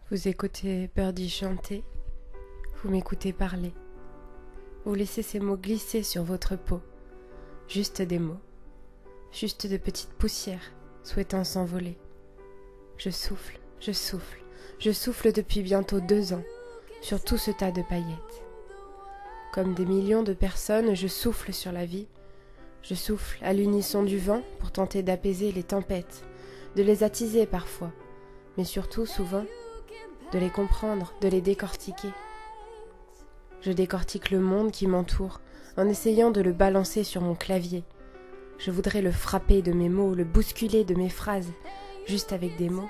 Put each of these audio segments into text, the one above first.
Vous écoutez Birdie chanter, vous m'écoutez parler. Vous laissez ces mots glisser sur votre peau, juste des mots, juste de petites poussières souhaitant s'envoler. Je souffle, je souffle, je souffle depuis bientôt 2 ans sur tout ce tas de paillettes. Comme des millions de personnes, je souffle sur la vie. Je souffle à l'unisson du vent pour tenter d'apaiser les tempêtes, de les attiser parfois, mais surtout souvent de les comprendre, de les décortiquer. Je décortique le monde qui m'entoure en essayant de le balancer sur mon clavier. Je voudrais le frapper de mes mots, le bousculer de mes phrases, juste avec des mots.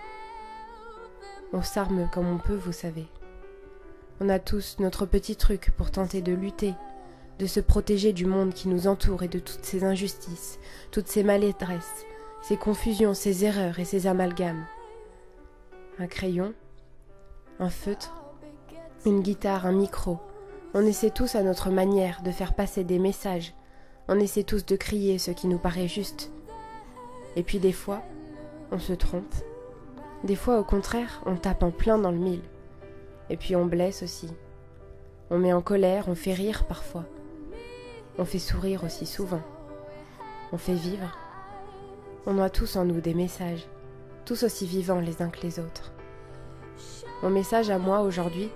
On s'arme comme on peut, vous savez. On a tous notre petit truc pour tenter de lutter, de se protéger du monde qui nous entoure et de toutes ces injustices, toutes ces maladresses, ces confusions, ces erreurs et ces amalgames. Un crayon, un feutre, une guitare, un micro. On essaie tous à notre manière de faire passer des messages. On essaie tous de crier ce qui nous paraît juste. Et puis des fois, on se trompe. Des fois, au contraire, on tape en plein dans le mille. Et puis on blesse aussi. On met en colère, on fait rire parfois. On fait sourire aussi souvent. On fait vivre. On a tous en nous des messages, tous aussi vivants les uns que les autres. Mon message à moi aujourd'hui,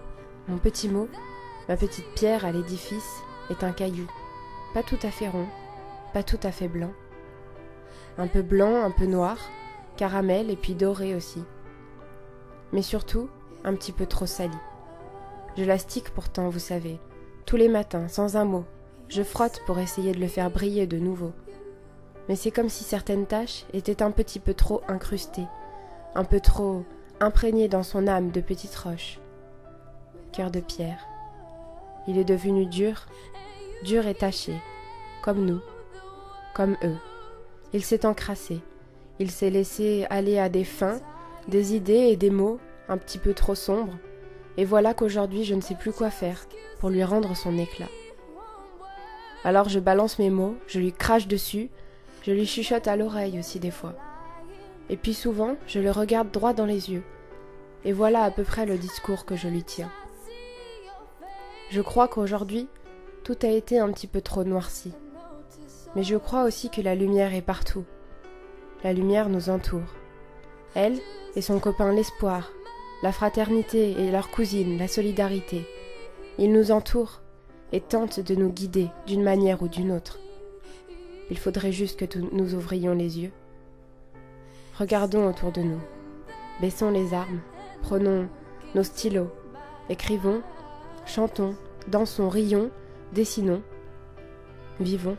mon petit mot, ma petite pierre à l'édifice, est un caillou. Pas tout à fait rond, pas tout à fait blanc. Un peu blanc, un peu noir, caramel et puis doré aussi. Mais surtout, un petit peu trop sali. Je l'astique pourtant, vous savez, tous les matins, sans un mot. Je frotte pour essayer de le faire briller de nouveau. Mais c'est comme si certaines taches étaient un petit peu trop incrustées, un peu trop imprégnées dans son âme de petites roches. Cœur de pierre. Il est devenu dur, dur et taché, comme nous, comme eux. Il s'est encrassé, il s'est laissé aller à des fins, des idées et des mots un petit peu trop sombres, et voilà qu'aujourd'hui je ne sais plus quoi faire pour lui rendre son éclat. Alors je balance mes mots, je lui crache dessus, je lui chuchote à l'oreille aussi des fois. Et puis souvent, je le regarde droit dans les yeux, et voilà à peu près le discours que je lui tiens. Je crois qu'aujourd'hui, tout a été un petit peu trop noirci. Mais je crois aussi que la lumière est partout. La lumière nous entoure. Elle et son copain l'espoir, la fraternité et leur cousine, la solidarité. Ils nous entourent et tentent de nous guider d'une manière ou d'une autre. Il faudrait juste que nous ouvrions les yeux. Regardons autour de nous. Baissons les armes, prenons nos stylos, écrivons, chantons, dansons, rions, dessinons, vivons.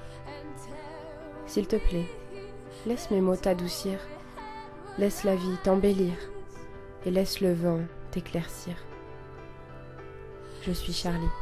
S'il te plaît, laisse mes mots t'adoucir, laisse la vie t'embellir et laisse le vent t'éclaircir. Je suis Charlie.